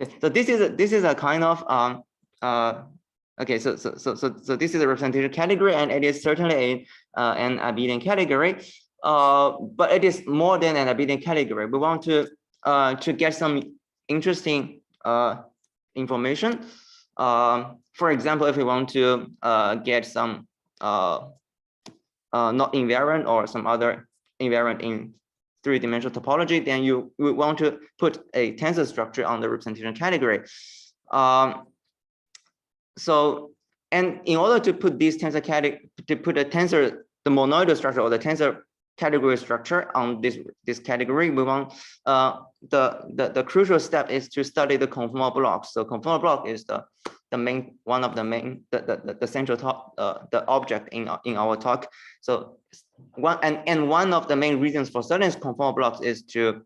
Okay, so this is a kind of okay, so this is a representation category, and it is certainly an abelian category, but it is more than an abelian category. We want to get some interesting information. For example, if we want to get some not invariant or some other invariant in three-dimensional topology, then you want to put a tensor structure on the representation category. So, and in order to put this tensor category, to put a tensor, the monoidal structure or the tensor category structure on this category, we want the crucial step is to study the conformal blocks. So conformal block is the main, one of the main, the central the object in our talk. So one of the main reasons for studying conformal blocks is to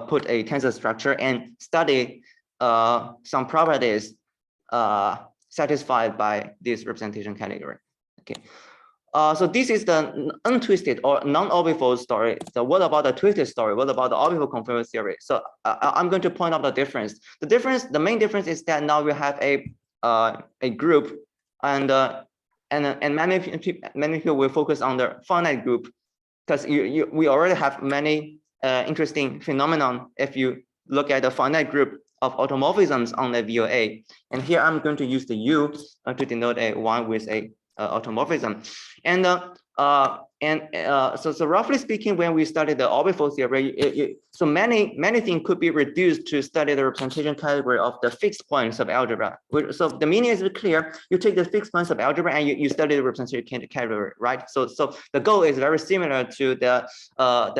put a tensor structure and study some properties satisfied by this representation category. Okay. So this is the untwisted or non-orbifold story. So what about the twisted story? What about the orbifold conformal theory? So I'm going to point out the difference. The main difference is that now we have a group, and many people will focus on the finite group, because we already have many interesting phenomenon if you look at the finite group of automorphisms on the VOA. And here I'm going to use the U to denote a one with a automorphism. And so roughly speaking, when we study the orbifold theory, so many things could be reduced to study the representation category of the fixed points of algebra. So the meaning is clear. You take the fixed points of algebra and you study the representation category, right? So the goal is very similar to the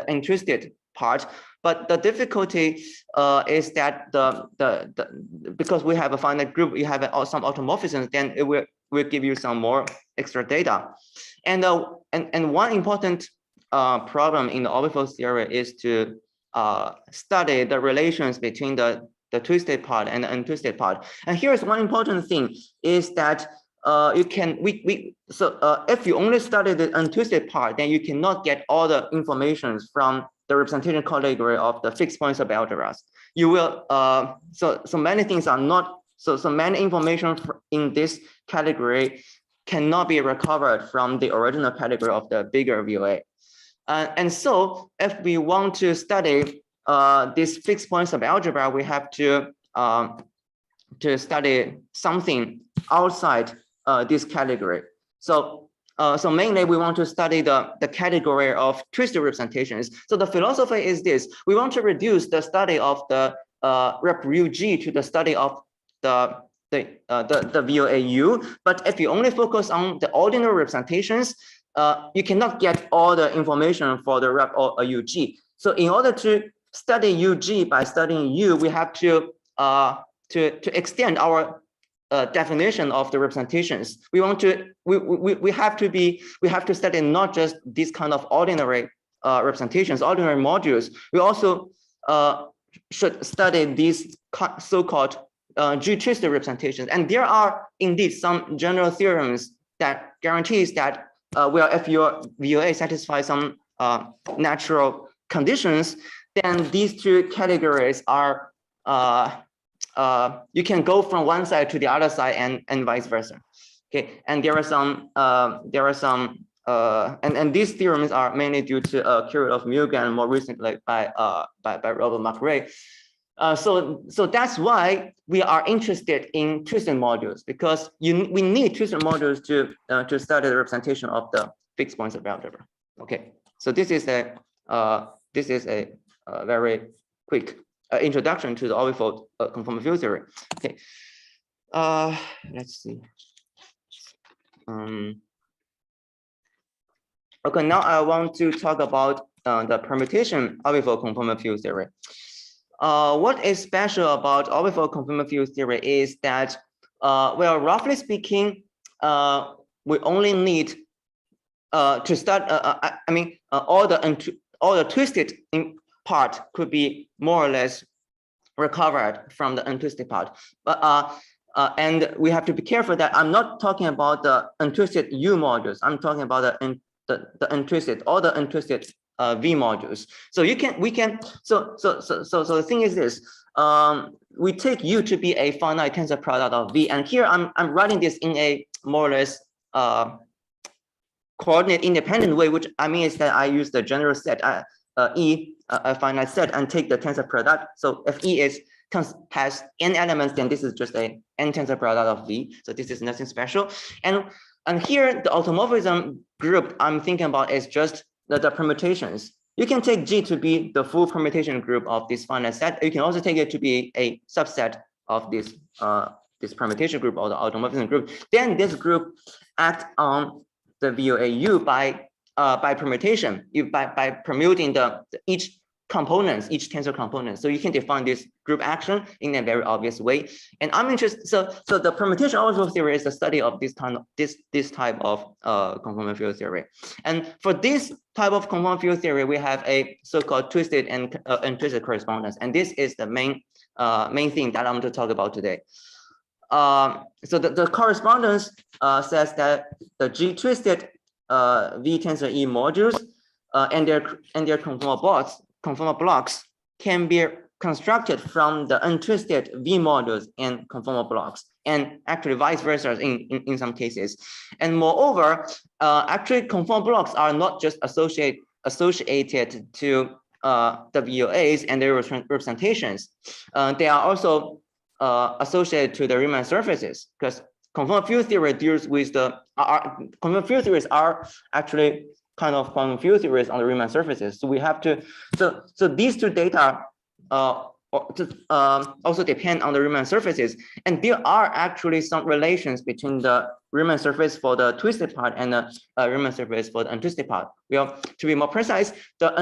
untwisted part. But the difficulty is that because we have a finite group, you have some automorphisms, then it will give you some more extra data. And one important problem in the orbifold theory is to study the relations between the twisted part and the untwisted part. And here's one important thing is that if you only study the untwisted part, then you cannot get all the information from the representation category of the fixed points of algebras. You will so many things are not, so many information in this category cannot be recovered from the original category of the bigger VOA. And so if we want to study these fixed points of algebra, we have to study something outside this category. So mainly we want to study the category of twisted representations. So the philosophy is this: we want to reduce the study of the rep UG to the study of the VOAU. But if you only focus on the ordinary representations, you cannot get all the information for the rep or UG. So in order to study UG by studying U, we have to extend our definition of the representations. We want to we have to study not just these kind of ordinary representations, ordinary modules. We also should study these so-called G-twisted representations. And there are indeed some general theorems that guarantees that if your VOA satisfies some natural conditions, then these two categories are you can go from one side to the other side and vice versa. Okay, and there are some and these theorems are mainly due to Kuryov-Milgram and more recently by Robert McRae. So that's why we are interested in twisted modules, because we need twisted modules to study the representation of the fixed points of algebra. Okay, so this is a very quick introduction to the orbifold conformal field theory. Okay, let's see. Okay, now I want to talk about the permutation orbifold conformal field theory. What is special about orbifold conformal field theory is that, well, roughly speaking, we only need to start. I mean, all the twisted part could be more or less recovered from the untwisted part. But and we have to be careful that I'm not talking about the untwisted U modules. I'm talking about the untwisted, all the untwisted V modules. So so the thing is this, we take U to be a finite tensor product of V, and here I'm writing this in a more or less coordinate independent way, which I mean is that I use the general set E, a finite set, and take the tensor product. So if E has n elements, then this is just a n tensor product of V. So this is nothing special. And here the automorphism group I'm thinking about is just the permutations. You can take G to be the full permutation group of this finite set. You can also take it to be a subset of this this permutation group or the automorphism group. Then this group acts on the VOA U by permutation, by permuting each tensor components. So you can define this group action in a very obvious way. And I'm interested. So the permutation algebra theory is the study of this type of conformal field theory. And for this type of conformal field theory, we have a so-called twisted and untwisted correspondence. And this is the main thing that I'm going to talk about today. So the correspondence says that the G twisted V tensor E modules and their conformal blocks can be constructed from the untwisted V modules and conformal blocks, and actually vice versa in some cases. And moreover, actually conformal blocks are not just associated to the VOAs and their representations. They are also associated to the Riemann surfaces, because conformal field theory deals with conformal field theories are actually kind of quantum field theories on the Riemann surfaces. So we have to, so these two data also depend on the Riemann surfaces, and there are actually some relations between the Riemann surface for the twisted part and the Riemann surface for the untwisted part. Well, to be more precise, the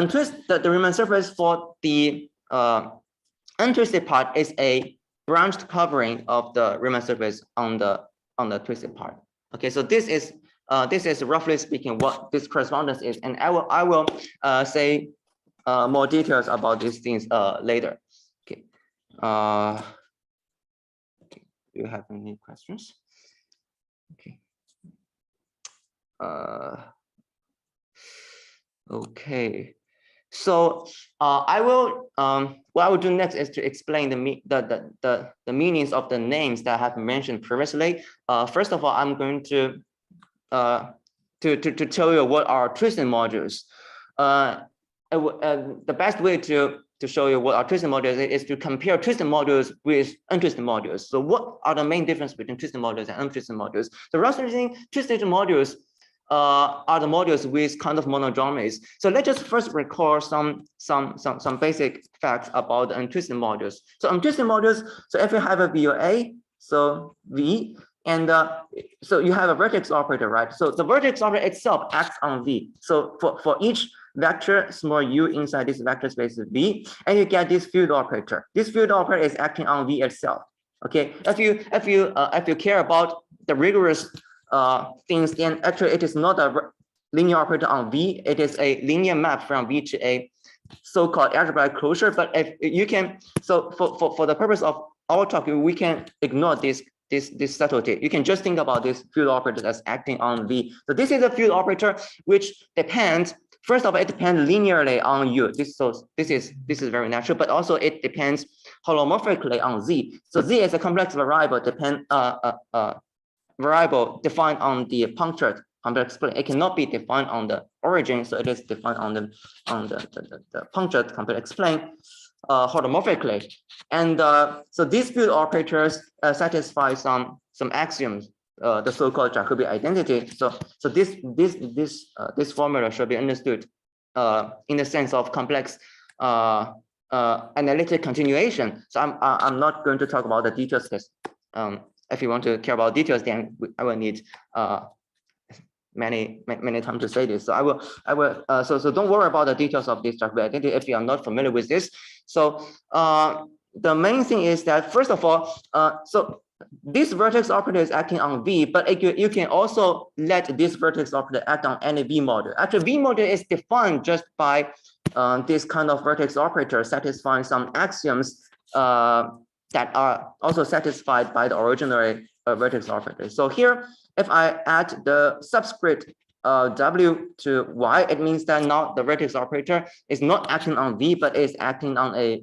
Riemann surface for the untwisted part is a branched covering of the Riemann surface on the twisted part. Okay, so this is roughly speaking what this correspondence is, and I will say more details about these things later. Okay. Okay. Do you have any questions? Okay. Okay. So I will what I will do next is to explain the meanings of the names that I have mentioned previously. First of all, I'm going to tell you what are twisted modules. The best way to show you what are twisted modules is to compare twisted modules with untwisted modules. So what are the main difference between twisted modules and untwisted modules? So roughly speaking, twisted modules are the modules with kind of monodromies. So let's just first recall some basic facts about the untwisted modules. So untwisted modules, so if you have a VOA, so V, and so you have a vertex operator, right? So the vertex operator itself acts on V. So for each vector small u inside this vector space V, and you get this field operator. This field operator is acting on V itself. Okay, if you care about the rigorous things, then actually it is not a linear operator on V. It is a linear map from V to a so-called algebraic closure. But if you can, so for the purpose of our talk, we can ignore this subtlety. You can just think about this field operator as acting on V. So this is a field operator which depends. First of all, it depends linearly on U. This is very natural, but also it depends holomorphically on Z. So Z is a complex variable variable defined on the punctured complex plane. It cannot be defined on the origin, so it is defined on the punctured complex plane holomorphically. And so these field operators satisfy some axioms, the so-called Jacobi identity. So this formula should be understood in the sense of complex analytic continuation. So I'm not going to talk about the details, because if you want to care about details, then I will need many time to say this. So I will so don't worry about the details of this Jacobi identity if you are not familiar with this. So the main thing is that, first of all, so this vertex operator is acting on V, but you can also let this vertex operator act on any V module. Actually, V module is defined just by this kind of vertex operator satisfying some axioms that are also satisfied by the original vertex operator. So here, if I add the subscript W to Y, it means that now the vertex operator is not acting on V, but is acting on a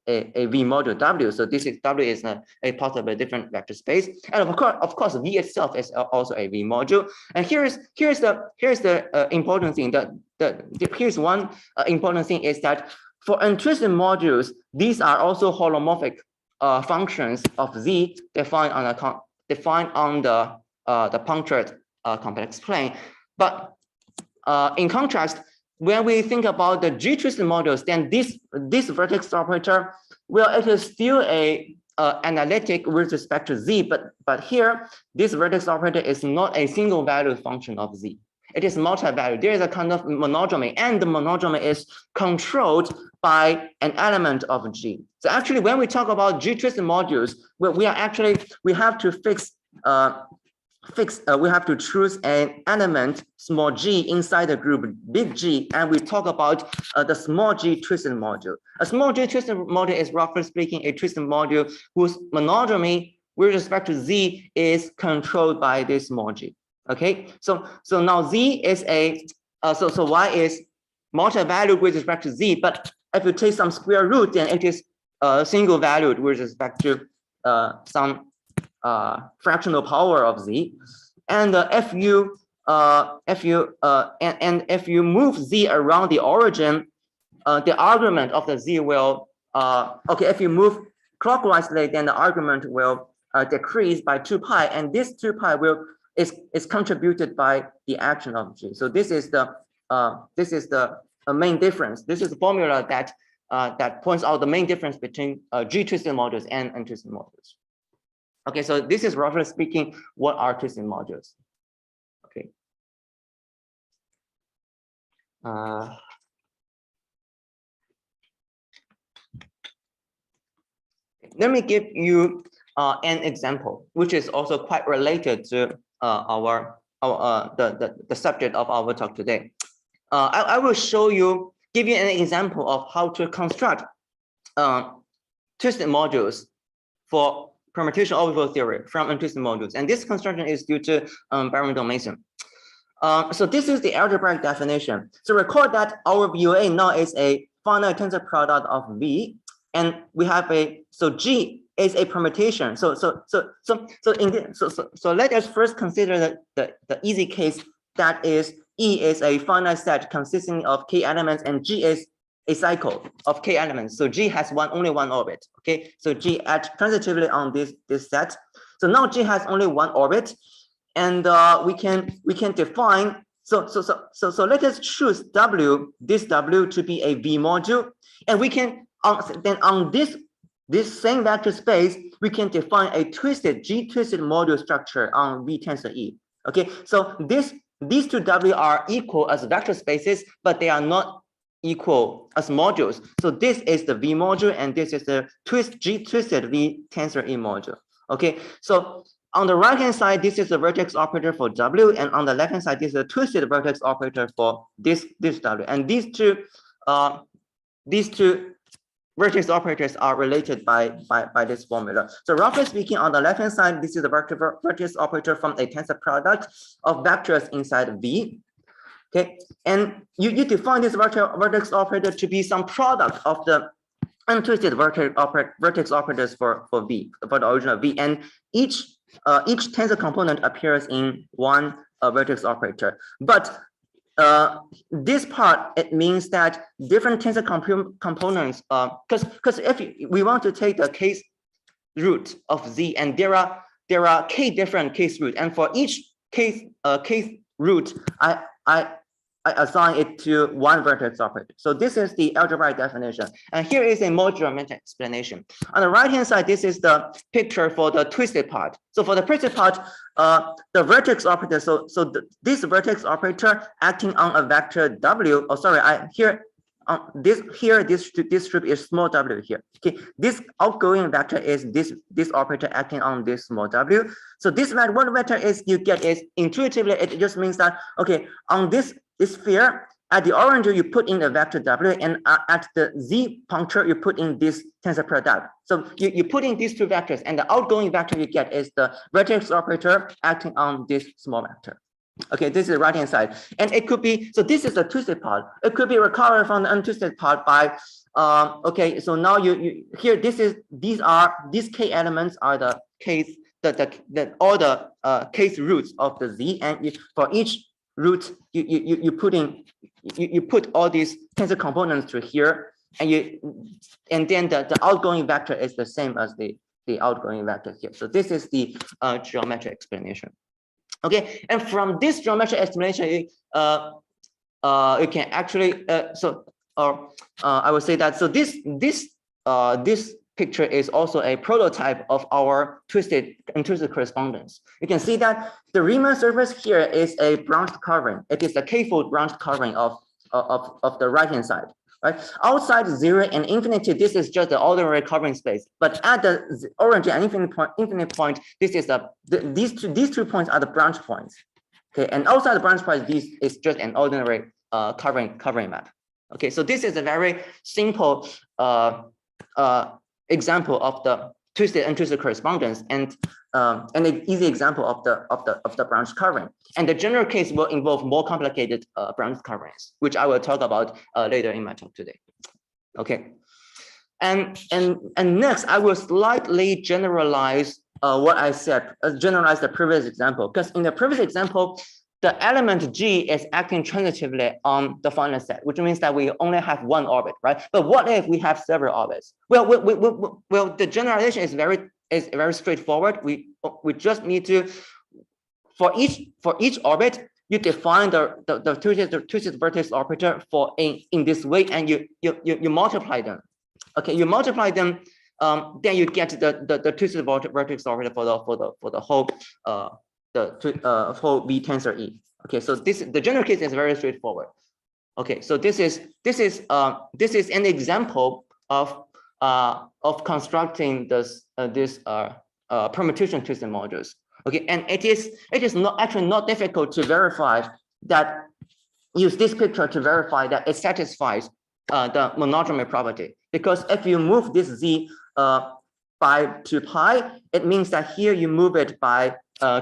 V module W. So this is W is a part of a different vector space, and of course, V itself is also a V module. And here's the important thing. Here's one important thing is that for untwisted modules, these are also holomorphic functions of Z defined on the punctured complex plane. But in contrast, when we think about the G-twisted modules, then this vertex operator, well, it is still a analytic with respect to Z, but here this vertex operator is not a single valued function of Z. It is multi-valued. There is a kind of monodromy, and the monodromy is controlled by an element of G. So actually, when we talk about G-twisted modules, we have to we have to choose an element small g inside the group big G, and we talk about the small g twisted module. A small g twisted module is, roughly speaking, a twisted module whose monodromy with respect to Z is controlled by this small g. Okay, so now Z is so Y is multi-valued with respect to Z, but if you take some square root, then it is single valued with respect to some fractional power of Z. And if you move Z around the origin, the argument of the Z will if you move clockwise, then the argument will decrease by 2 pi, and this 2 pi is contributed by the action of G. So this is the main difference. This is the formula that points out the main difference between G-twisted modules and untwisted modules. Okay, so this is, roughly speaking, what are twisted modules. Okay. Let me give you an example, which is also quite related to the subject of our talk today. I will give you an example of how to construct twisted modules for permutation orbifold theory from untwisted modules, and this construction is due to Barrington Mason. So this is the algebraic definition. So recall that our VOA now is a finite tensor product of V, and we have G is a permutation. So let us first consider the easy case, that is E is a finite set consisting of k elements, and G is a cycle of k elements. So G has only one orbit. Okay, so G acts transitively on this set. So now G has only one orbit, and we can define. So let us choose this W to be a V module, and we can then on this same vector space, we can define a G-twisted module structure on V tensor E. Okay, so these two W are equal as vector spaces, but they are not equal as modules. So this is the V module, and this is the G-twisted V tensor E module. Okay, so on the right hand side, this is the vertex operator for W, and on the left hand side, this is the twisted vertex operator for this W. And these two vertex operators are related by this formula. So roughly speaking, on the left hand side, this is the vertex operator from a tensor product of vectors inside V. Okay, and you define this vertex operator to be some product of the untwisted vertex operators for V, for the original V, and each tensor component appears in one vertex operator. But this part, it means that different tensor components, because if we want to take the case root of Z, and there are k different case roots, and for each case root, I assign it to one vertex operator. So this is the algebraic definition, and here is a more geometric explanation. On the right hand side, this is the picture for the twisted part. So for the twisted part, the vertex operator. This vertex operator acting on a vector W. Oh, sorry, this strip is small w here. Okay, this outgoing vector is this operator acting on this small w. So this what vector is you get is intuitively it just means that okay, on this sphere at the origin you put in a vector w, and at the z puncture you put in this tensor product. So you put in these two vectors, and the outgoing vector you get is the vertex operator acting on this small vector. Okay, this is the right hand side, and it could be, so this is the twisted part. It could be recovered from the untwisted part by okay, so now you here, these k elements are the case, all the case roots of the z, and for each root you put all these tensor components to here, and then the outgoing vector is the same as the outgoing vector here. So this is the geometric explanation. Okay, and from this geometric explanation, you can actually I would say that, so this picture is also a prototype of our twisted correspondence. You can see that the Riemann surface here is a branched covering. It is the k-fold branched covering of the right hand side. Right, outside 0 and infinity, this is just the ordinary covering space. But at the origin and infinite point, this is these two points are the branch points. Okay, and outside the branch point, this is just an ordinary covering map. Okay, so this is a very simple example of the twisted and untwisted correspondence, and an easy example of the branch covering. And the general case will involve more complicated branch coverings, which I will talk about later in my talk today. Okay, and next I will slightly generalize what I said, generalize the previous example, because in the previous example, the element G is acting transitively on the finite set, which means that we only have one orbit, right? But what if we have several orbits? Well, the generalization is very straightforward. We just need to, for each orbit, you define the twisted vertex operator in this way, and you multiply them. Okay, you multiply them, then you get the twisted vertex operator for the whole whole V tensor E. Okay, so the general case is very straightforward. Okay, so this is an example of constructing this permutation twisted modules. Okay, and it is not difficult to verify that, use this picture to verify that it satisfies the monodromy property, because if you move this z by 2 pi, it means that here you move it by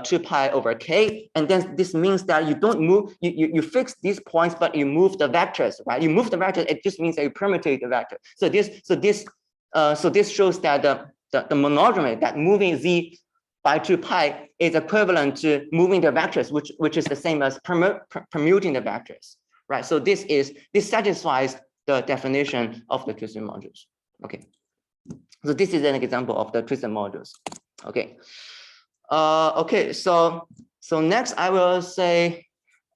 2 pi over k, and then this means that you don't move, you fix these points, but you move the vectors, right? You move the vectors, it just means that you permutate the vector. So this shows that the monodromy, that moving z by 2 pi is equivalent to moving the vectors, which is the same as permuting the vectors, right? So this satisfies the definition of the twisted modules. Okay, so this is an example of the twisted modules. Okay. Okay, so next I will say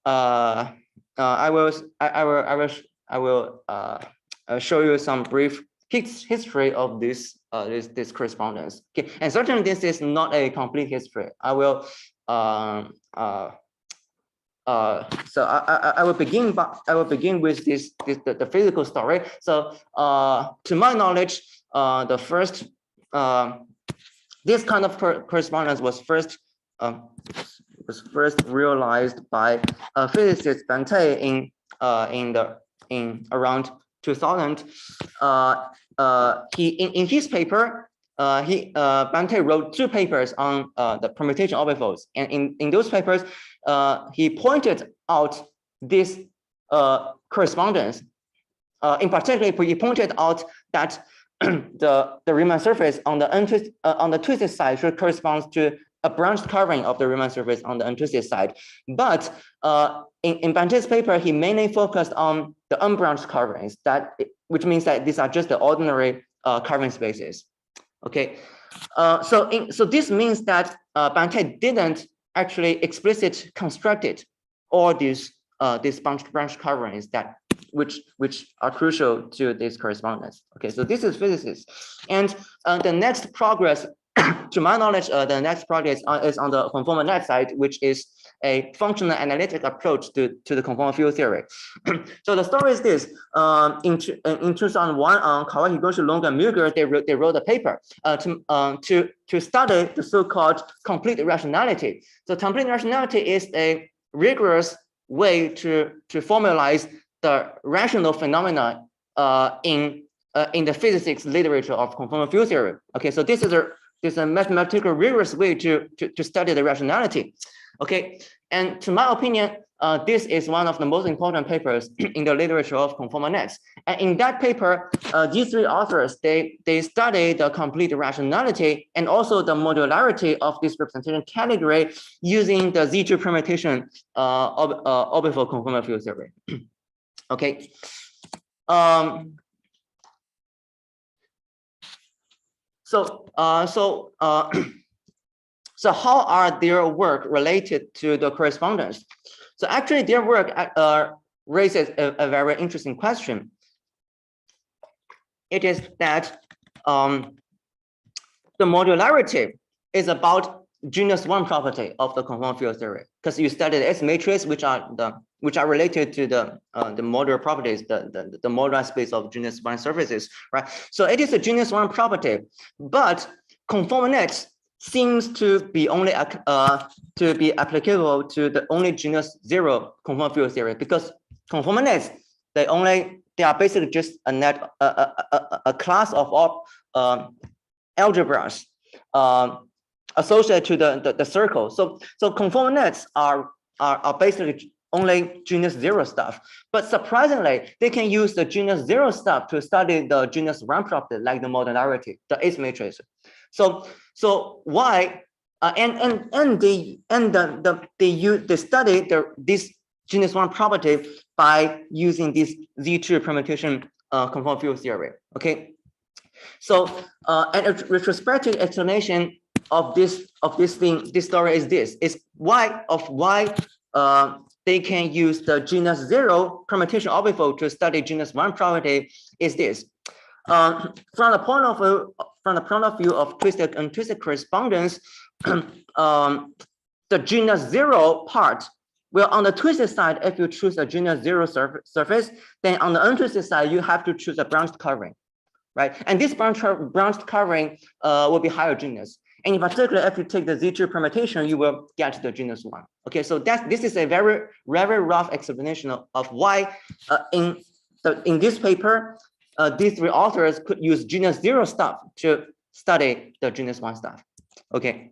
I will show you some brief history of this correspondence. Okay, and certainly this is not a complete history. I will so I will begin with the physical story. So to my knowledge, the first this kind of correspondence was first realized by physicist Bante in around 2000. In his paper, Bante wrote 2 papers on the permutation orbifolds, and in those papers, he pointed out this correspondence. In particular, he pointed out that the Riemann surface on the twisted side should correspond to a branched covering of the Riemann surface on the untwisted side. But in Bante's paper, he mainly focused on the unbranched coverings, which means that these are just the ordinary covering spaces. Okay, so this means that Bante didn't actually explicitly constructed all these branch coverings which are crucial to this correspondence. Okay, so this is physics, and the next progress, to my knowledge, the next progress is on the conformal net side, which is a functional analytic approach to the conformal field theory. So the story is this: in 2001, Kawai, Higoshi, Long, and Muger, they wrote a paper to study the so-called complete rationality. So complete rationality is a rigorous way to formalize the rational phenomena in the physics literature of conformal field theory. Okay, so this there's a mathematical rigorous way to study the rationality. Okay, and to my opinion, this is one of the most important papers in the literature of conformal nets. And in that paper, these three authors, they study the complete rationality and also the modularity of this representation category using the Z2 permutation orbifold conformal field theory. Okay. So how are their work related to the correspondence? So actually their work raises a very interesting question. It is that the modularity is about genus one property of the conformal field theory, because you studied S matrix, which are related to the modular properties, the modular space of genus one surfaces, right? So it is a genus one property, but conformal nets seems to be only applicable to the only genus zero conformal field theory, because conformal nets they are basically just a class of all algebras associated to the circle. So conformal nets are basically only genus zero stuff, but surprisingly they can use the genus zero stuff to study the genus one property, like the modularity, the S matrix. So why they study this genus one property by using this Z2 permutation conformal field theory. Okay, so and a retrospective explanation of this story is this: is why they can use the genus zero permutation orbifold to study genus one property is this. From the point of view of twisted and untwisted correspondence, the genus zero part, well, on the twisted side, if you choose a genus zero surface, then on the untwisted side, you have to choose a branched covering, right? And this branched covering will be higher genus. And in particular, if you take the Z2 permutation, you will get the genus one. Okay, so this is a very rough explanation of why in this paper, these three authors could use genus zero stuff to study the genus one stuff. Okay.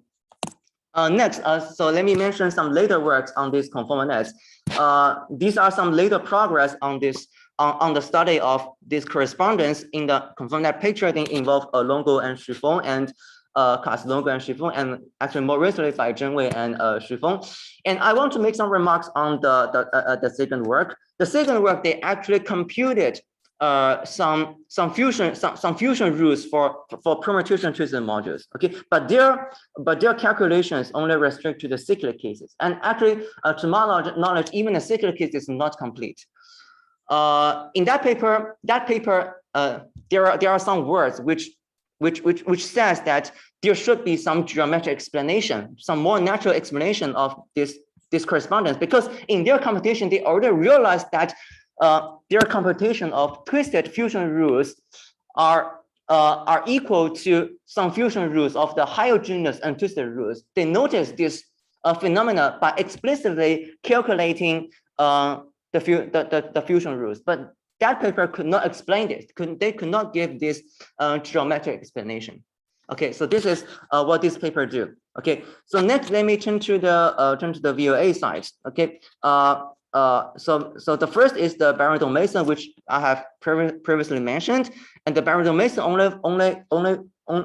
Next, so let me mention some later works on this conformal nets. These are some later progress on this on the study of this correspondence in the conformal net picture. They involve Longo and Xu and Longo and Xu, and actually more recently by Zheng Wei and Xu. And I want to make some remarks on the second work. The second work, they actually computed some fusion rules for permutation-twisted modules. Okay, but their calculations only restrict to the cyclic cases. And actually, to my knowledge, even the cyclic case is not complete. In that paper, there are some words which says that there should be some geometric explanation, some more natural explanation of this correspondence, because in their computation they already realized that their computation of twisted fusion rules are equal to some fusion rules of the higher genus and twisted rules. They noticed this phenomena by explicitly calculating the fusion rules, but that paper could not explain this. They could not give this geometric explanation. Okay, so this is what this paper do. Okay, so next let me turn to the VOA side. Okay, so the first is the Barrington-Mason, which I have previously mentioned, and the Barrington-Mason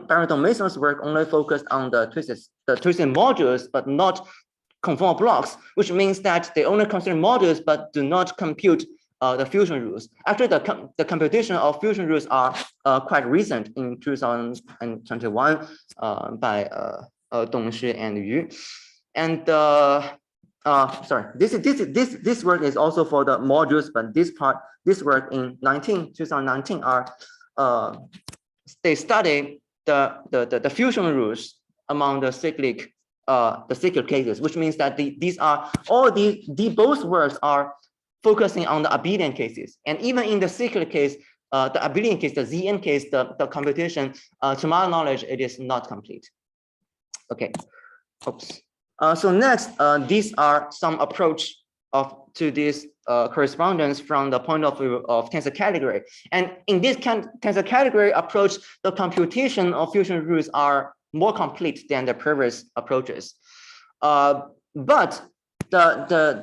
Barrington-Mason's work only focused on the twisted modules, but not conformal blocks, which means that they only consider modules but do not compute the fusion rules. Actually, the computation of fusion rules are quite recent in 2021 by Dongxi and Yu. And sorry, this work is also for the modules, but this work in 2019 are they study the fusion rules among the cyclic cases, which means that both works are focusing on the abelian cases. And even in the cyclic case, the abelian case, the Zn case, the computation, to my knowledge, it is not complete. Okay, oops. So next, these are some approach to this correspondence from the point of view of tensor category. And in this tensor category approach, the computation of fusion rules are more complete than the previous approaches. But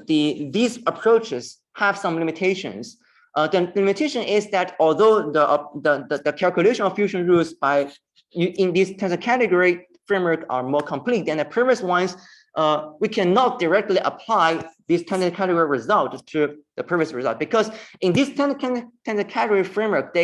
these approaches have some limitations. The limitation is that although the calculation of fusion rules in this tensor category framework are more complete than the previous ones, we cannot directly apply this tensor category result to the previous result, because in this tensor category framework,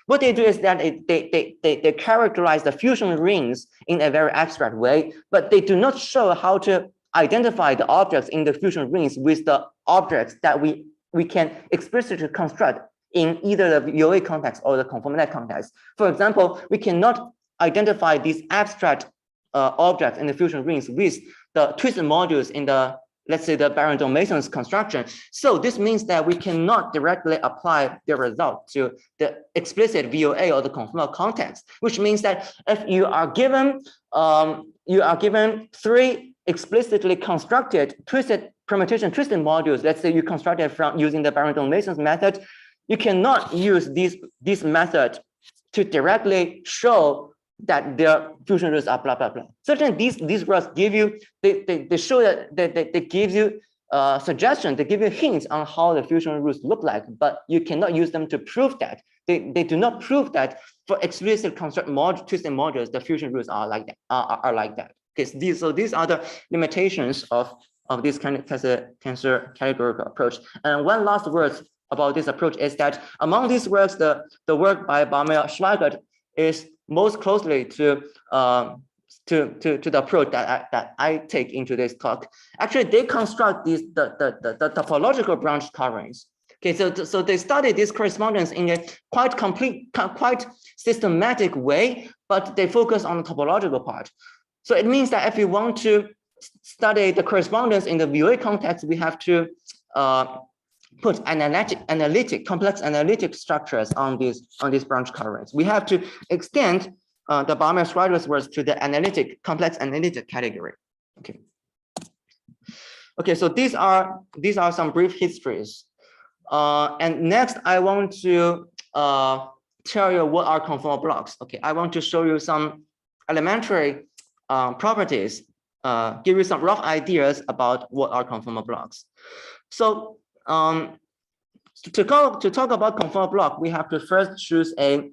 what they do is that they characterize the fusion rings in a very abstract way, but they do not show how to identify the objects in the fusion rings with the objects that we can explicitly construct in either the VOA context or the conformal context. For example, we cannot identify these abstract objects in the fusion rings with the twisted modules in the, let's say, the Barrington-Mason's construction. So this means that we cannot directly apply the result to the explicit VOA or the conformal context, which means that if you are given 3 explicitly constructed permutation-twisted modules, let's say you constructed from using the Barrington-Mason's method, you cannot use this method to directly show that their fusion rules are blah blah blah. Certainly, these rules give you they show that they give you suggestions, they give you hints on how the fusion rules look like, but you cannot use them to prove that. They do not prove that for explicit construct twisted modules the fusion rules are like that. Are like that. Okay, these are the limitations of this kind of tensor categorical approach. And one last word about this approach is that among these works, the work by Baumeier-Schweigert is most closely to the approach that I take into this talk. Actually, they construct the topological branch coverings. Okay, so they study this correspondence in a quite complete, quite systematic way, but they focus on the topological part. So it means that if we want to study the correspondence in the VOA context, we have to put complex analytic structures on these branch coverings. We have to extend the Baumeier-Schweigert's words to the complex analytic category. Okay, so these are some brief histories. And next, I want to tell you what are conformal blocks. Okay, I want to show you some elementary properties, give you some rough ideas about what are conformal blocks. So to talk about conformal block, we have to first choose a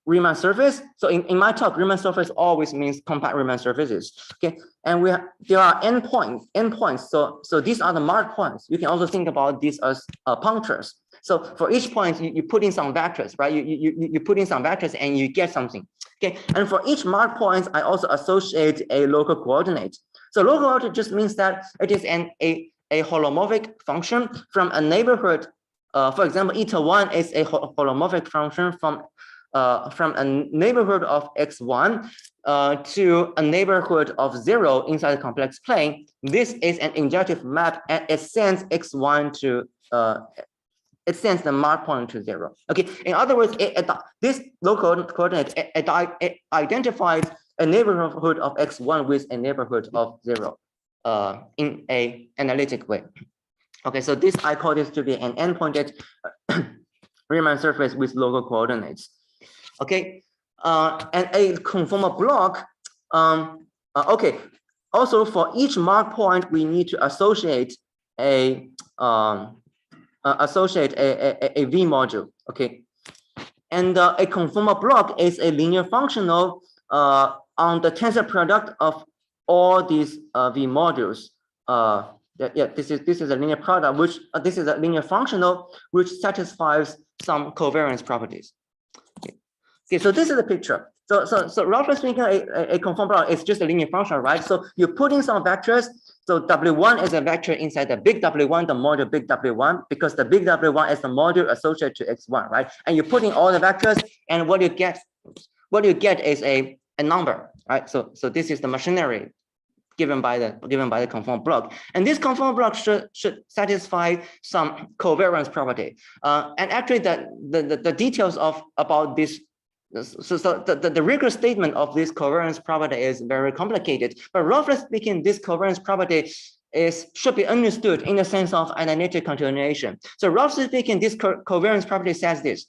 Riemann surface. So in my talk, Riemann surface always means compact Riemann surfaces. Okay, and there are endpoints. So these are the marked points. You can also think about these as punctures. So for each point, you put in some vectors, right? You put in some vectors and you get something. Okay, and for each marked point, I also associate a local coordinate. So local coordinate just means that it is a holomorphic function from a neighborhood. For example, eta1 is a holomorphic function from a neighborhood of x1 to a neighborhood of 0 inside the complex plane. This is an injective map, and it sends x1 to it sends the mark point to 0. Okay, in other words, this local coordinate it identifies a neighborhood of x1 with a neighborhood of 0 in an analytic way. Okay, so I call this to be an endpointed Riemann surface with local coordinates. Okay, and a conformal block. Okay, also for each mark point, we need to associate a V module. Okay, and a conformal block is a linear functional on the tensor product of all these V modules. This is a linear product, which this is a linear functional which satisfies some covariance properties. Okay, so this is the picture. So roughly speaking, a conformal block is just a linear function, right? So you put in some vectors. So W1 is a vector inside the big W1, the module big W1, because the big W1 is the module associated to X1, right? And you put in all the vectors, and what you get is a number, right? So this is the machinery given by the conformal block, and this conformal block should satisfy some covariance property. And actually, the details about this. So the rigorous statement of this covariance property is very complicated, but roughly speaking, this covariance property should be understood in the sense of analytic continuation. So roughly speaking, this covariance property says this.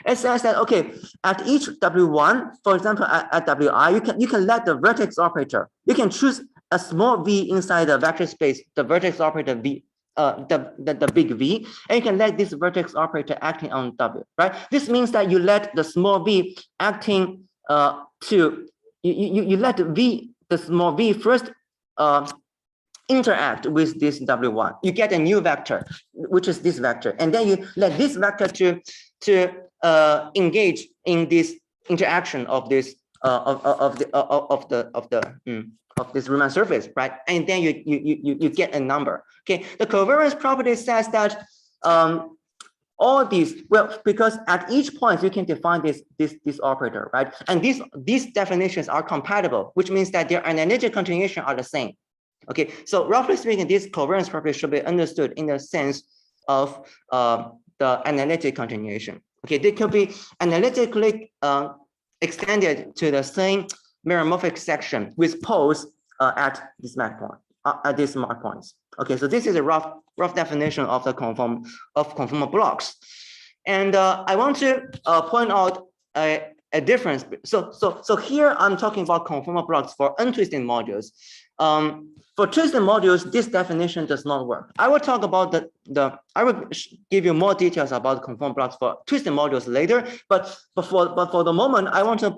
It says that, okay, at each W1, for example, at WI, you can let the vertex operator, you can choose a small v inside the vector space, the vertex operator v, the big V, and you can let this vertex operator acting on W, right? This means that you let the small v acting you let the small v first interact with this W1. You get a new vector, which is this vector, and then you let this vector to engage in this interaction of this of this Riemann surface, right? And then you get a number. Okay, the covariance property says that all these, well, because at each point you can define this operator, right? And these definitions are compatible, which means that their analytic continuation are the same. Okay, so roughly speaking, this covariance property should be understood in the sense of the analytic continuation. Okay, they could be analytically extended to the same meromorphic section with poles at this mark point, at these mark points. Okay, so this is a rough definition of the conformal blocks, and I want to point out a difference. So here I'm talking about conformal blocks for untwisted modules. For twisted modules, this definition does not work. I will talk about I will give you more details about conformal blocks for twisted modules later. But for the moment, I want to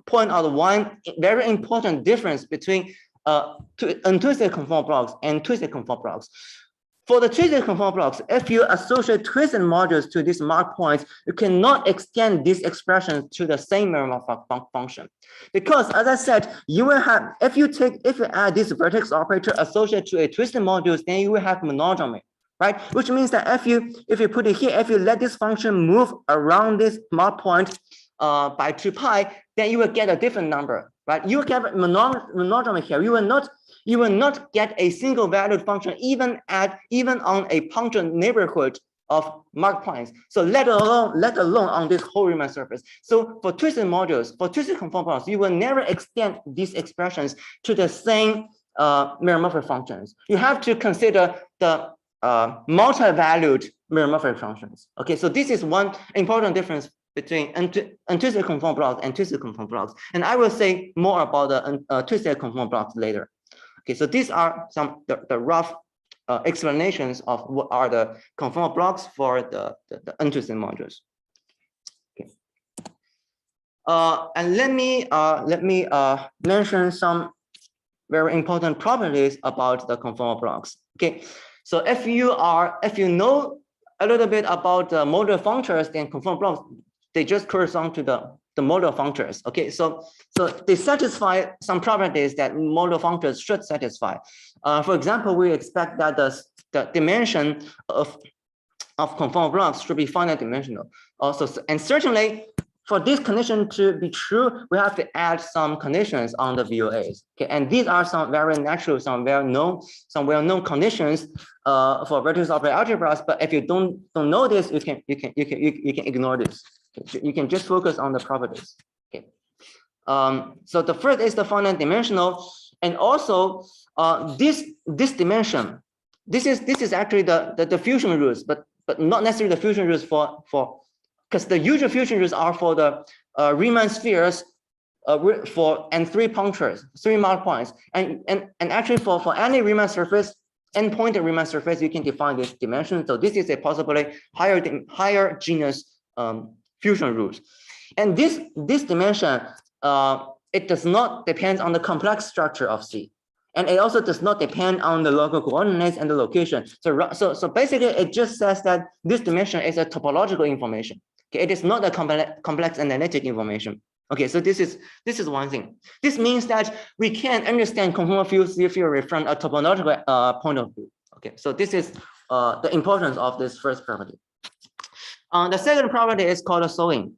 point out one very important difference between untwisted conformal blocks and twisted conformal blocks. For the twisted conformal blocks, if you associate twisted modules to these mark points, you cannot extend these expressions to the same meromorphic function. Because as I said, you will have, if you add this vertex operator associated to a twisted module, then you will have monodromy, right? Which means that if you put it here, if you let this function move around this mark point by 2 pi, then you will get a different number, right? You will get monodromy here. You will not get a single valued function even on a punctured neighborhood of mark points. So let alone on this whole Riemann surface. So for twisted modules, for twisted conformal blocks, you will never extend these expressions to the same meromorphic functions. You have to consider the multi-valued meromorphic functions. Okay, so this is one important difference between untwisted conformal blocks and twisted conformal blocks. And I will say more about the twisted conformal blocks later. Okay, so these are the rough explanations of what are the conformal blocks for the untwisted modules. Okay. And let me mention some very important properties about the conformal blocks. Okay, so if you know a little bit about the modal functors, then conformal blocks, they just correspond to the modal functors. Okay, so they satisfy some properties that modal functors should satisfy. For example, we expect that the dimension of conformal blocks should be finite dimensional. Also, and certainly for this condition to be true, we have to add some conditions on the VOAs. Okay, and these are some very natural, some well-known conditions for vertex operator algebras. But if you don't know this, you can ignore this. You can just focus on the properties. Okay. So the first is the finite dimensional, and also this dimension. This is actually the fusion rules, but not necessarily the fusion rules for because the usual fusion rules are for the Riemann spheres for three punctures, 3 mark points, and actually for any Riemann surface, n-pointed Riemann surface, you can define this dimension. So this is a possibly higher genus fusion rules. And this dimension, it does not depend on the complex structure of C. And it also does not depend on the local coordinates and the location. So basically, it just says that this dimension is a topological information. Okay, it is not a complex analytic information. Okay, so this is one thing. This means that we can understand conformal field theory from a topological point of view. Okay, so this is the importance of this first property. The second property is called a sewing.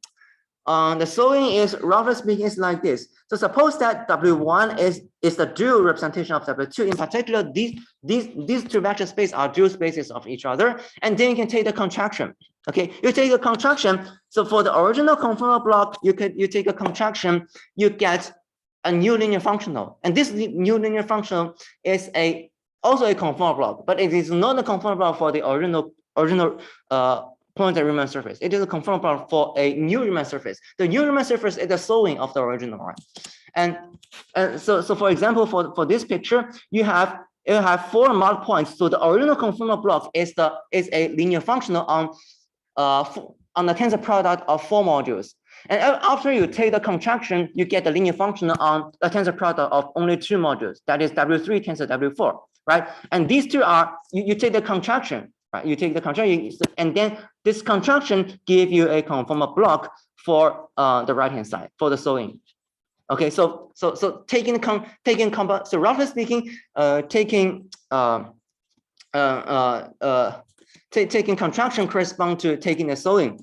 The sewing is, roughly speaking, is like this. So suppose that W1 is the dual representation of W2. In particular, these two vector spaces are dual spaces of each other, and then you can take the contraction. Okay, you take a contraction. So for the original conformal block, you take a contraction, you get a new linear functional, and this new linear functional is a also a conformal block, but it is not a conformal block for the original pointed Riemann surface. It is a conformal block for a new Riemann surface. The new Riemann surface is the sewing of the original one. And so for example, for this picture, you have 4 marked points. So the original conformal block is a linear functional on the tensor product of 4 modules. And after you take the contraction, you get the linear function on the tensor product of only 2 modules. That is W3 tensor W4, right? And these two are, you take the contraction, right? You take the contraction, and then this contraction give you a conformal block for the right-hand side, for the sewing. Okay, so roughly speaking, taking contraction correspond to taking the sewing,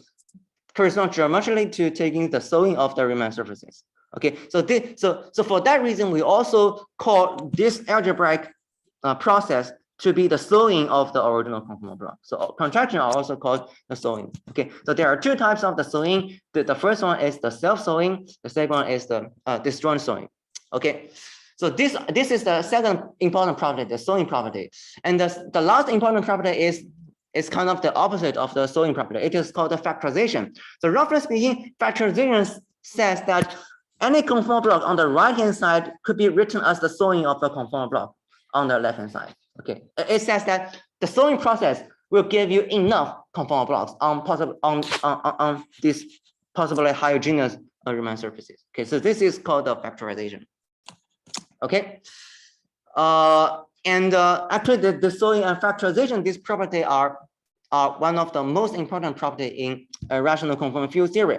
correspond geometrically to taking the sewing of the Riemann surfaces. Okay, so for that reason, we also call this algebraic process to be the sewing of the original conformal block. So contraction are also called the sewing. Okay, so there are 2 types of the sewing. The first one is the self-sewing. The second one is the disjoint sewing. Okay, so this is the second important property, the sewing property. And the last important property is kind of the opposite of the sewing property. It is called the factorization. So roughly speaking, factorization says that any conformal block on the right-hand side could be written as the sewing of the conformal block on the left-hand side. Okay, it says that the sewing process will give you enough conformal blocks on these possibly homogeneous Riemann surfaces. Okay, so this is called the factorization. Okay, actually the sewing and factorization, these properties are one of the most important property in rational conformal field theory.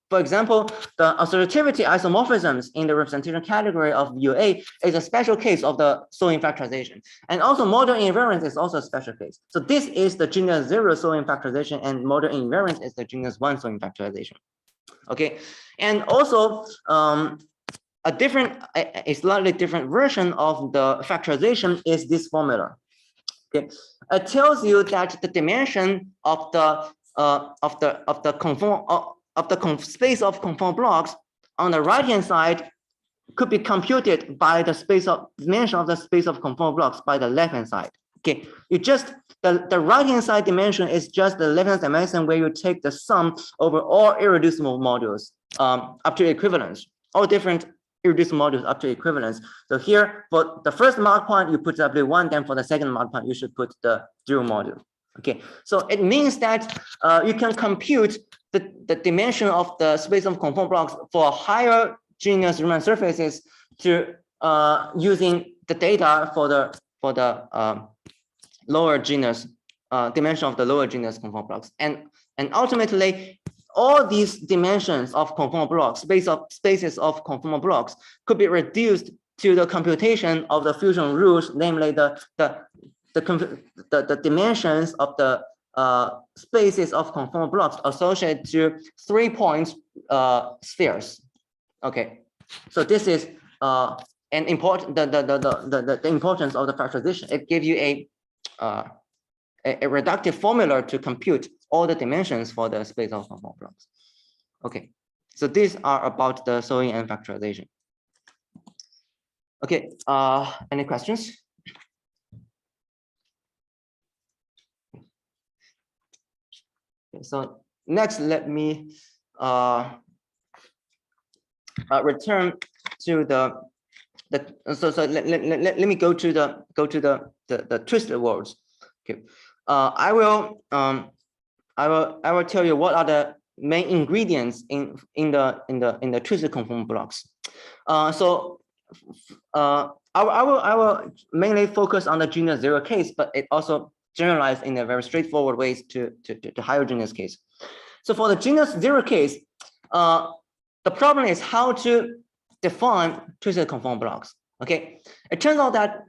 For example, the associativity isomorphisms in the representation category of VOA is a special case of the sewing factorization. And also model invariance is also a special case. So this is the genus 0 sewing factorization, and model invariance is the genus 1 sewing factorization. Okay, and also a slightly different version of the factorization is this formula. Okay, it tells you that the dimension of the space of conformal blocks on the right-hand side could be computed by the dimension of the space of conformal blocks by the left-hand side. Okay, the right-hand side dimension is just the left-hand dimension where you take the sum over all irreducible modules up to equivalence, all different irreducible modules up to equivalence. So here, for the first mark point, you put W1, then for the second mark point, you should put the 0 module. Okay, so it means that you can compute the dimension of the space of conformal blocks for higher genus Riemann surfaces to using the data for the lower genus dimension of the lower genus conformal blocks, and ultimately all these dimensions of conformal blocks, spaces of conformal blocks, could be reduced to the computation of the fusion rules, namely the dimensions of the spaces of conformal blocks associated to 3-point spheres. Okay, so this is an important the importance of the factorization. It gives you a reductive formula to compute all the dimensions for the space of conformal blocks. Okay, so these are about the sewing and factorization. Okay, any questions? Okay, so next, let me return to let me go to the twisted words. Okay, I will tell you what are the main ingredients in the twisted conformal blocks. I will mainly focus on the genus 0 case, but it also generalized in a very straightforward ways to higher genus case. So for the genus 0 case, the problem is how to define twisted conformal blocks. Okay, it turns out that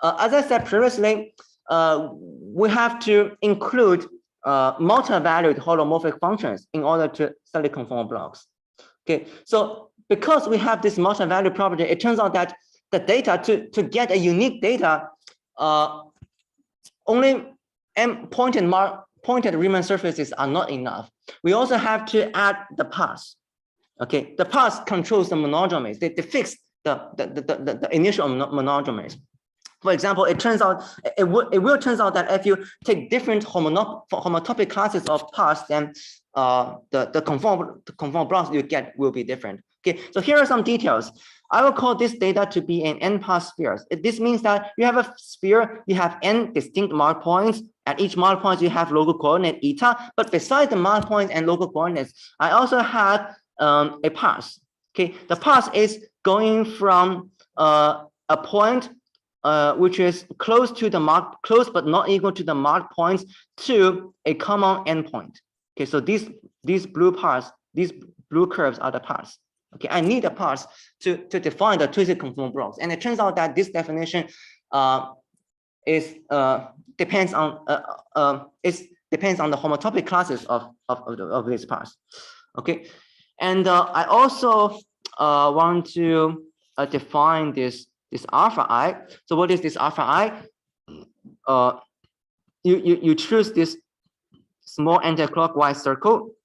as I said previously, we have to include multi-valued holomorphic functions in order to study conformal blocks. Okay, so because we have this multi-valued property, it turns out that the data to get a unique data, only pointed Riemann surfaces are not enough. We also have to add the paths. Okay, the paths controls the monodromies. They fix the initial monodromies. For example, it turns out it will turns out that if you take different homotopic classes of parts, then the conformal blocks you get will be different. Okay, so here are some details. I will call this data to be an n-part sphere. This means that you have a sphere, you have n distinct mark points. At each mark point, you have local coordinate eta. But besides the mark points and local coordinates, I also have a path. Okay, the path is going from a point which is close to the mark, close but not equal to the mark points, to a common endpoint. Okay, so these blue parts, these blue curves are the paths. Okay, I need a path to define the twisted conformal blocks, and it turns out that this definition depends on the homotopic classes of these paths. Okay, and I also want to define this alpha I. So what is this alpha I? You choose this small anti-clockwise circle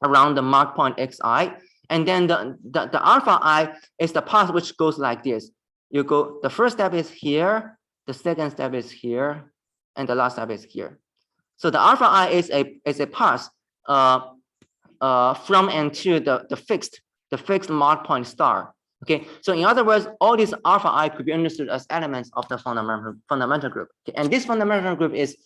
around the mark point xi, and then the alpha I is the path which goes like this. You go, the first step is here, the second step is here, and the last step is here. So the alpha I is a path from and to the fixed mark point star. Okay, so in other words, all these alpha I could be understood as elements of the fundamental group. Okay, and this fundamental group is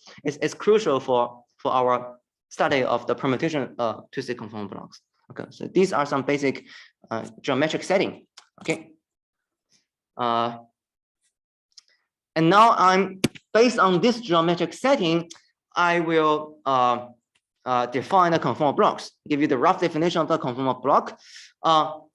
crucial for our study of the permutation twisted conformal blocks. Okay, so these are some basic geometric setting. Okay, and now I'm based on this geometric setting, I will define the conformal blocks. Give you the rough definition of the conformal block.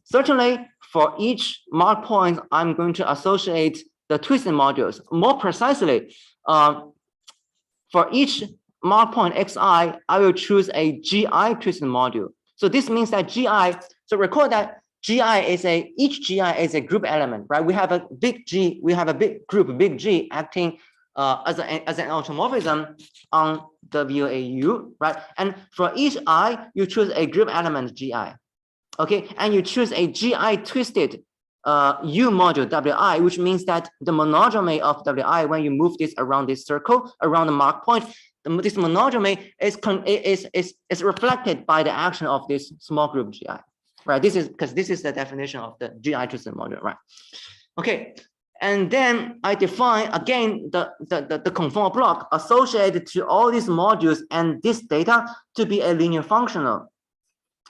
Certainly, for each mark point, I'm going to associate the twisted modules. More precisely, for each mark point xi, I will choose a GI twisted module. So this means that GI, so recall that each GI is a group element, right? We have a big G, we have a big group, big G, acting as an automorphism on the VOAU, right? And for each I, you choose a group element GI. Okay, and you choose a GI twisted U module WI, which means that the monodromy of WI, when you move this around this circle, around the mark point, this monodromy is reflected by the action of this small group GI, right? This is because this is the definition of the GI twisted module, right? Okay, and then I define again the conformal block associated to all these modules and this data to be a linear functional.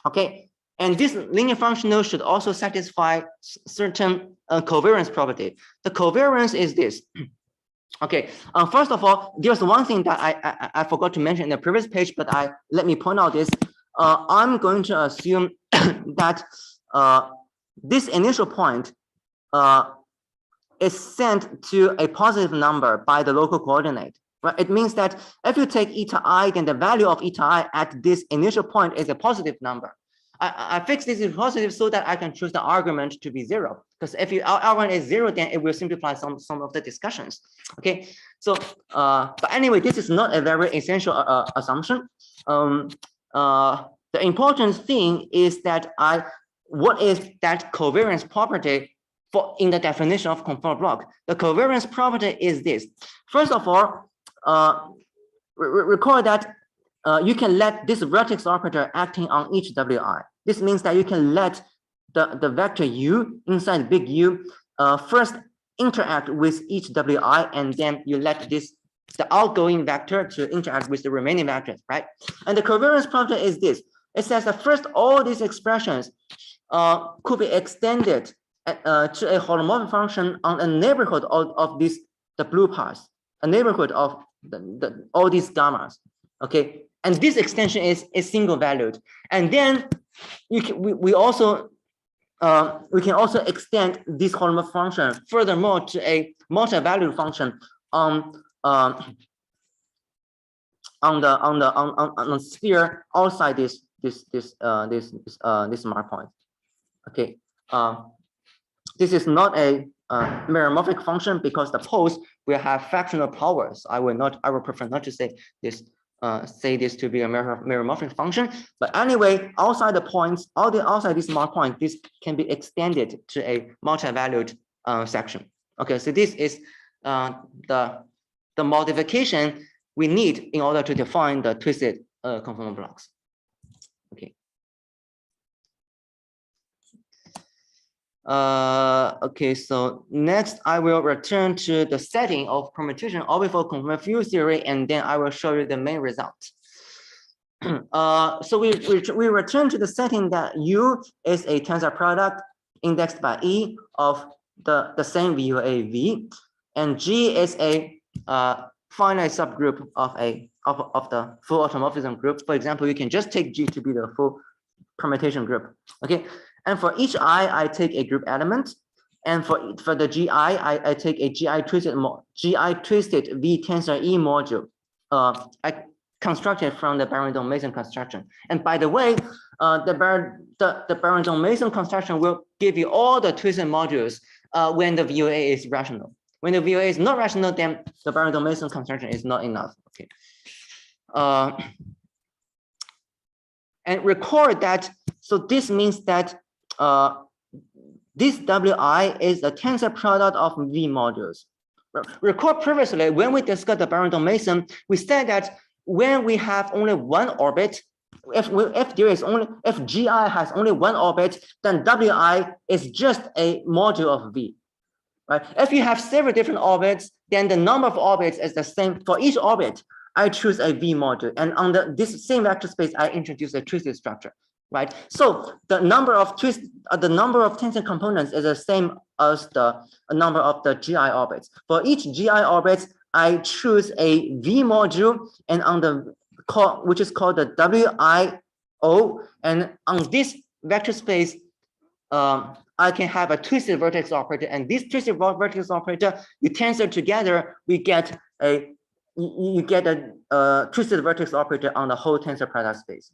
Okay. And this linear functional should also satisfy certain covariance property. The covariance is this. Okay, first of all, there's one thing that I forgot to mention in the previous page, but let me point out this. I'm going to assume that this initial point is sent to a positive number by the local coordinate. Right? It means that if you take eta I, then the value of eta I at this initial point is a positive number. I fix this as positive so that I can choose the argument to be 0. Because if our argument is 0, then it will simplify some of the discussions. Okay, so but anyway, this is not a very essential assumption. The important thing is that what is that covariance property for in the definition of conformal block? The covariance property is this. First of all, recall that you can let this vertex operator acting on each WI. This means that you can let the vector U inside big U first interact with each WI, and then you let the outgoing vector to interact with the remaining vectors, right? And the covariance property is this. It says that first, all these expressions could be extended to a holomorphic function on a neighborhood of the blue parts, a neighborhood of all these gammas. Okay. And this extension is single valued, and then we can also extend this holomorphic function furthermore to a multi-valued function on the sphere outside this mark point. Okay, this is not a meromorphic function because the poles will have fractional powers. I will prefer not to say this. Say this to be a meromorphic function, but anyway, outside the points, outside this mark point, this can be extended to a multi-valued section. Okay, so this is the modification we need in order to define the twisted conformal blocks. Okay. Okay, so next I will return to the setting of permutation orbifold conformal field theory, and then I will show you the main result. So we return to the setting that U is a tensor product indexed by E of the same VOA V, and G is a finite subgroup of the full automorphism group. For example, you can just take G to be the full permutation group. Okay, and for each I take a group element, and for the GI, I take a GI twisted V tensor E module. I constructed from the Barrington-Mason construction. And by the way, the Barrington-Mason construction will give you all the twisted modules when the VOA is rational. When the VOA is not rational, then the Barrington-Mason construction is not enough. Okay. And record that. So this means that this Wi is a tensor product of V modules. Recall previously when we discussed the Barrington-Mason, we said that when we have only one orbit, if GI has only one orbit, then Wi is just a module of V. Right? If you have several different orbits, then the number of orbits is the same. For each orbit, I choose a V module, and on this same vector space, I introduce a twisted structure. Right. So the number of tensor components is the same as the number of the GI orbits. For each GI orbit, I choose a V module, and on the which is called the WIO, and on this vector space, I can have a twisted vertex operator, and this twisted vertex operator, you tensor together, you get a twisted vertex operator on the whole tensor product space.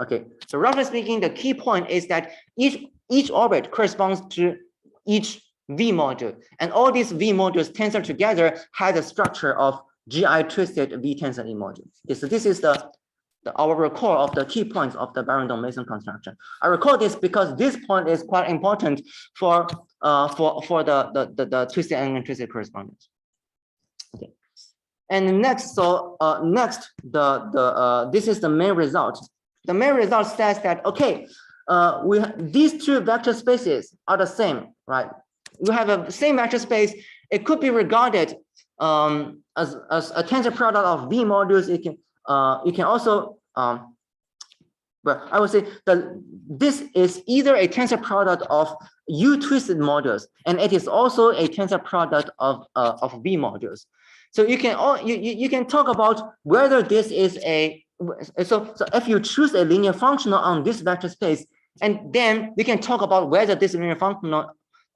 Okay, so roughly speaking, the key point is that each orbit corresponds to each V module, and all these V modules tensor together has a structure of GI twisted V tensor E module. Okay, so this is our recall of the key points of the Barrington-Mason construction. I recall this because this point is quite important for the twisted and untwisted correspondence. Okay, and next, this is the main result. The main result says that, okay, these two vector spaces are the same, right? You have a same vector space. It could be regarded as a tensor product of V modules. You can also, well, I would say that this is either a tensor product of U twisted modules, and it is also a tensor product of V modules. So you can talk about whether this is a so if you choose a linear functional on this vector space, and then we can talk about whether this linear functional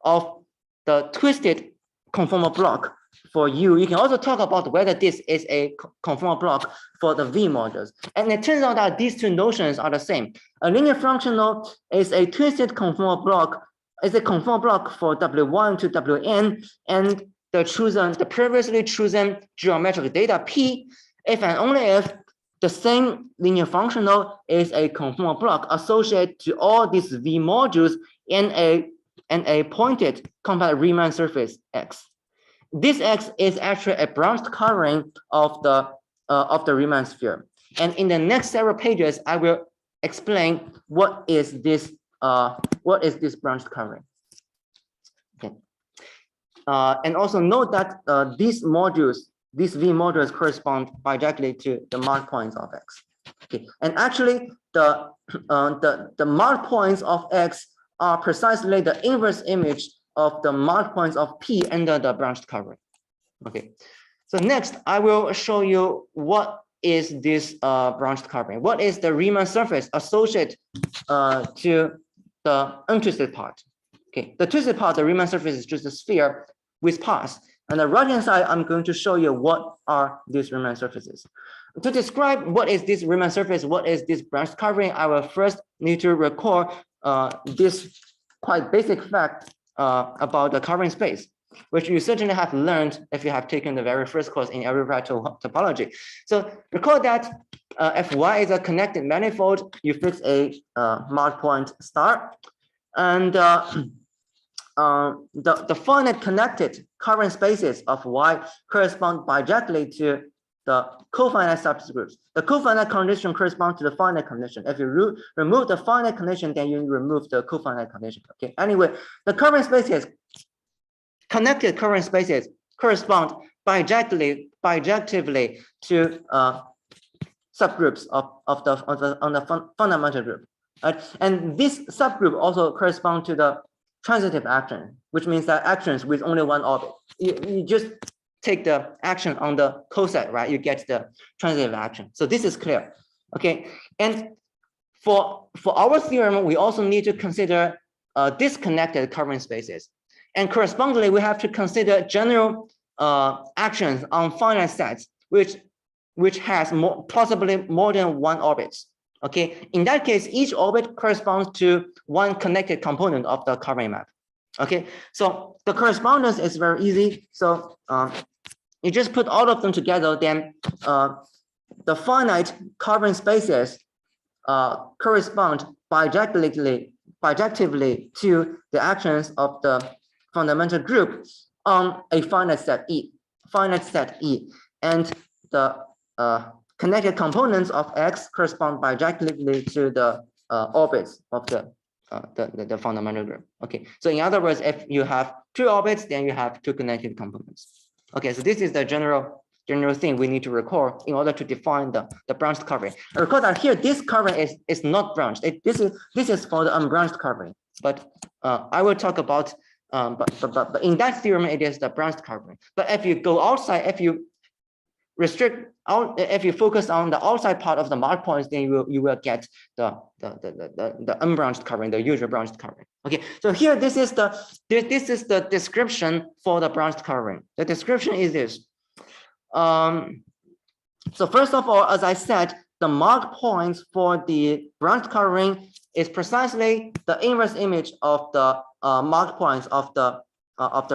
of the twisted conformal block for U. You can also talk about whether this is a conformal block for the V modules. And it turns out that these two notions are the same. A linear functional is a twisted conformal block, is a conformal block for W1 to Wn, and the previously chosen geometric data P, if and only if the same linear functional is a conformal block associated to all these V modules in a pointed compact Riemann surface X. This X is actually a branched covering of the Riemann sphere. And in the next several pages, I will explain what is this branched covering. Okay. And also note that these V modules correspond bidirectly to the marked points of X. Okay, and actually the marked points of X are precisely the inverse image of the marked points of P under the branched covering. Okay, so next I will show you what is this branched covering. What is the Riemann surface associated to the untwisted part? Okay, the twisted part, the Riemann surface is just a sphere with paths. On the right-hand side, I'm going to show you what are these Riemann surfaces. To describe what is this Riemann surface, what is this branched covering, I will first need to recall this quite basic fact about the covering space, which you certainly have learned if you have taken the very first course in algebra topology. So recall that if Y is a connected manifold, you fix a marked point star, and the finite connected current spaces of Y correspond bijackly to the cofinite subgroups. The cofinite condition corresponds to the finite condition. If you remove the finite condition, then you remove the cofinite condition. Okay. Anyway, the current spaces, connected current spaces, correspond bijectively to subgroups of the fundamental group. And this subgroup also corresponds to the transitive action, which means that actions with only one orbit. You just take the action on the coset, right? You get the transitive action. So this is clear. Okay. And for our theorem, we also need to consider disconnected current spaces. And correspondingly, we have to consider general actions on finite sets, which has possibly more than one orbits. Okay, in that case, each orbit corresponds to one connected component of the covering map. Okay, so the correspondence is very easy. So you just put all of them together, then the finite covering spaces correspond bijectively to the actions of the fundamental group on a finite set E, and the connected components of X correspond bijectively to the orbits of the fundamental group. Okay, so in other words, if you have two orbits, then you have two connected components. Okay, so this is the general thing we need to recall in order to define the branched covering. And recall that here this covering is not branched. This is for the unbranched covering. But I will talk about but in that theorem it is the branched covering. But if you go outside, if you restrict out, if you focus on the outside part of the mark points, then you will get the unbranched covering, the usual branched covering. Okay, so here this is the description for the branched covering. The description is this. So first of all, as I said, the mark points for the branched covering is precisely the inverse image of the mark points of the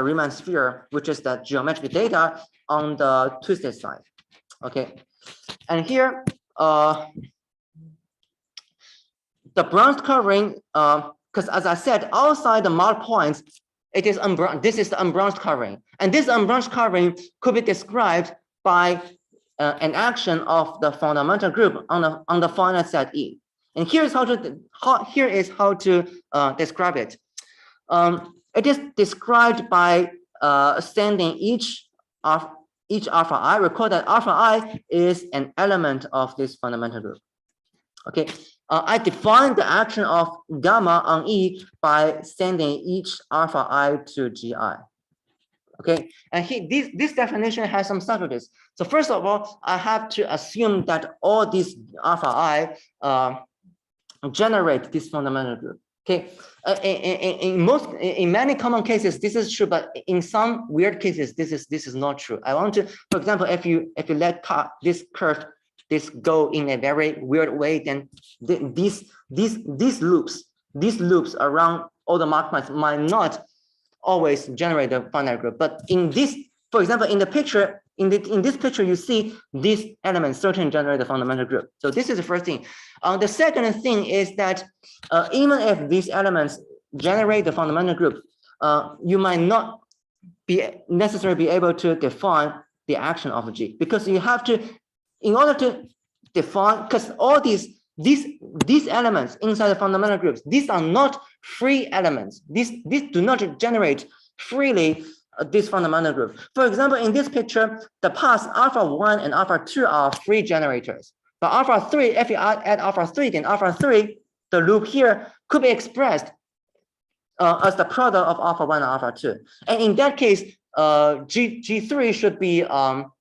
Riemann sphere, which is the geometric data on the twisted side. Okay, and here the branched covering, because as I said, outside the mark points, it is unbranched. This is the unbranched covering, and this unbranched covering could be described by an action of the fundamental group on the finite set E. And here is how to describe it. It is described by sending each alpha I. Recall that alpha I is an element of this fundamental group. Okay, I define the action of gamma on E by sending each alpha I to Gi. Okay, and this definition has some subtleties. So first of all, I have to assume that all these alpha I generate this fundamental group. Okay, in many common cases this is true, but in some weird cases this is not true. I want to, for example, if you let this curve go in a very weird way, then these loops around all the mark points might not always generate the finite group. But in this, for example, in the picture, in this picture, you see these elements certainly generate the fundamental group. So this is the first thing. The second thing is that even if these elements generate the fundamental group, you might not necessarily be able to define the action of G, because you have to, in order to define, because all these elements inside the fundamental groups, these are not free elements. These do not generate freely this fundamental group. For example, in this picture, the paths alpha 1 and alpha 2 are free generators. But alpha 3, if you add alpha 3, then alpha 3, the loop here, could be expressed as the product of alpha 1 and alpha 2. And in that case, G3 should be, well,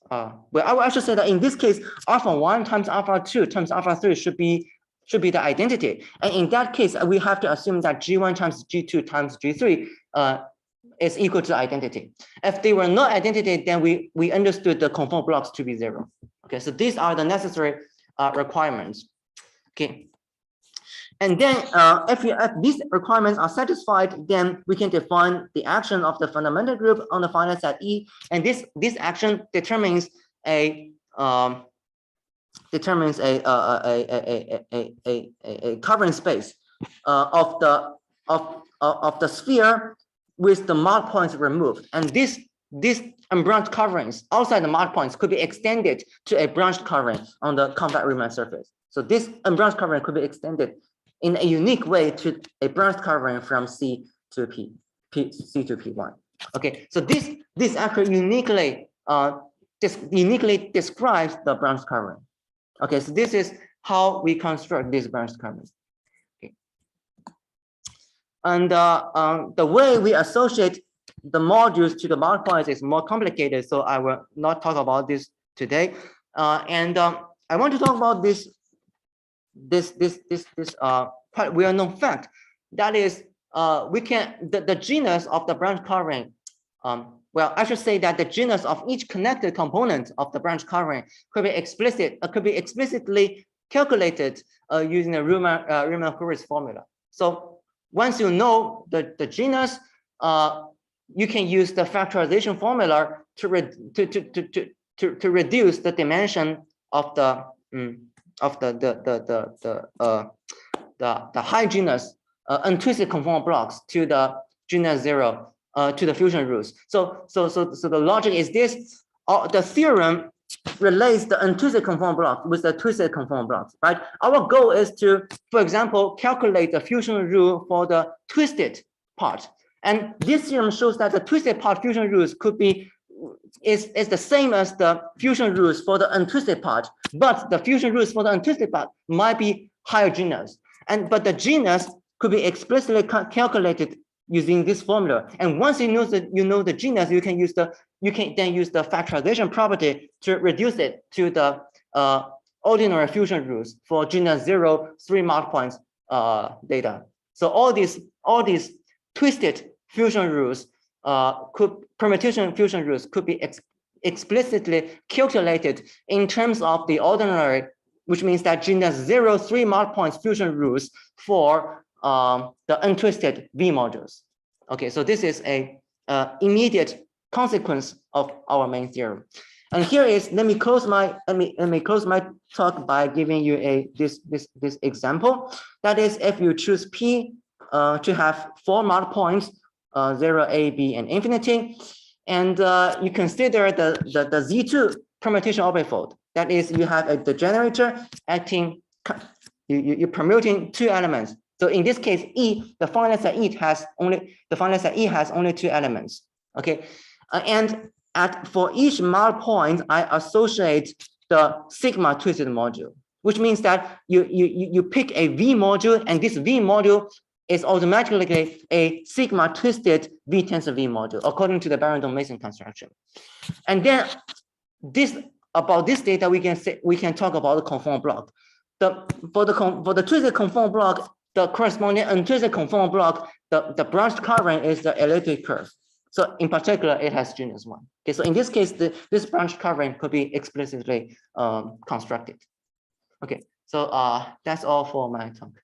I should say that in this case, alpha 1 times alpha 2 times alpha 3 should be the identity. And in that case, we have to assume that G1 times G2 times G3 is equal to identity. If they were not identity, then we understood the conformal blocks to be 0. Okay, so these are the necessary requirements. Okay, and then if these requirements are satisfied, then we can define the action of the fundamental group on the finite set E, and this action determines a covering space of of the sphere with the mark points removed. And this unbranched coverings outside the mark points could be extended to a branched covering on the compact Riemann surface. So this unbranched covering could be extended in a unique way to a branched covering from C to C to P1. Okay, so this actually uniquely describes the branched covering. Okay, so this is how we construct these branched coverings. Okay, and the way we associate the modules to the mark points is more complicated, so I will not talk about this today. I want to talk about this quite well-known fact. That is, the genus of the branch covering. Well, I should say that the genus of each connected component of the branch covering could be explicitly calculated using the Riemann-Hurwitz formula. So once you know the genus, you can use the factorization formula to reduce the dimension of the high genus untwisted conformal blocks to the genus 0 to the fusion rules. So the logic is this: the theorem relates the untwisted conformal block with the twisted conformal blocks, right? Our goal is to, for example, calculate the fusion rule for the twisted part. And this theorem shows that the twisted part fusion rules could be is the same as the fusion rules for the untwisted part, but the fusion rules for the untwisted part might be higher genus. But the genus could be explicitly calculated using this formula. And once you know the genus, you can then use the factorization property to reduce it to the ordinary fusion rules for genus 0, 3 mark points data. So all these twisted fusion rules permutation fusion rules could be explicitly calculated in terms of the ordinary, which means that genus 0, 3 mark points fusion rules for the untwisted V modules. Okay, so this is a immediate consequence of our main theorem. And here is, let me close my talk by giving you this example. That is, if you choose P to have 4 mark points, 0, A, B, and infinity, and you consider the Z2 permutation orbifold. That is, you have the generator acting, you're permuting 2 elements. So in this case, E, the finite set E has only 2 elements. Okay, and for each mark point, I associate the sigma twisted module, which means that you pick a V module, and this V module is automatically a sigma twisted V tensor V module according to the Barrington-Mason construction. And then about this data, we can talk about the conformal block. For the twisted conformal block, the corresponding untwisted conformal block, the branched covering is the elliptic curve. So in particular, it has genus 1. Okay, so in this case, this branched covering could be explicitly constructed. Okay, so that's all for my talk.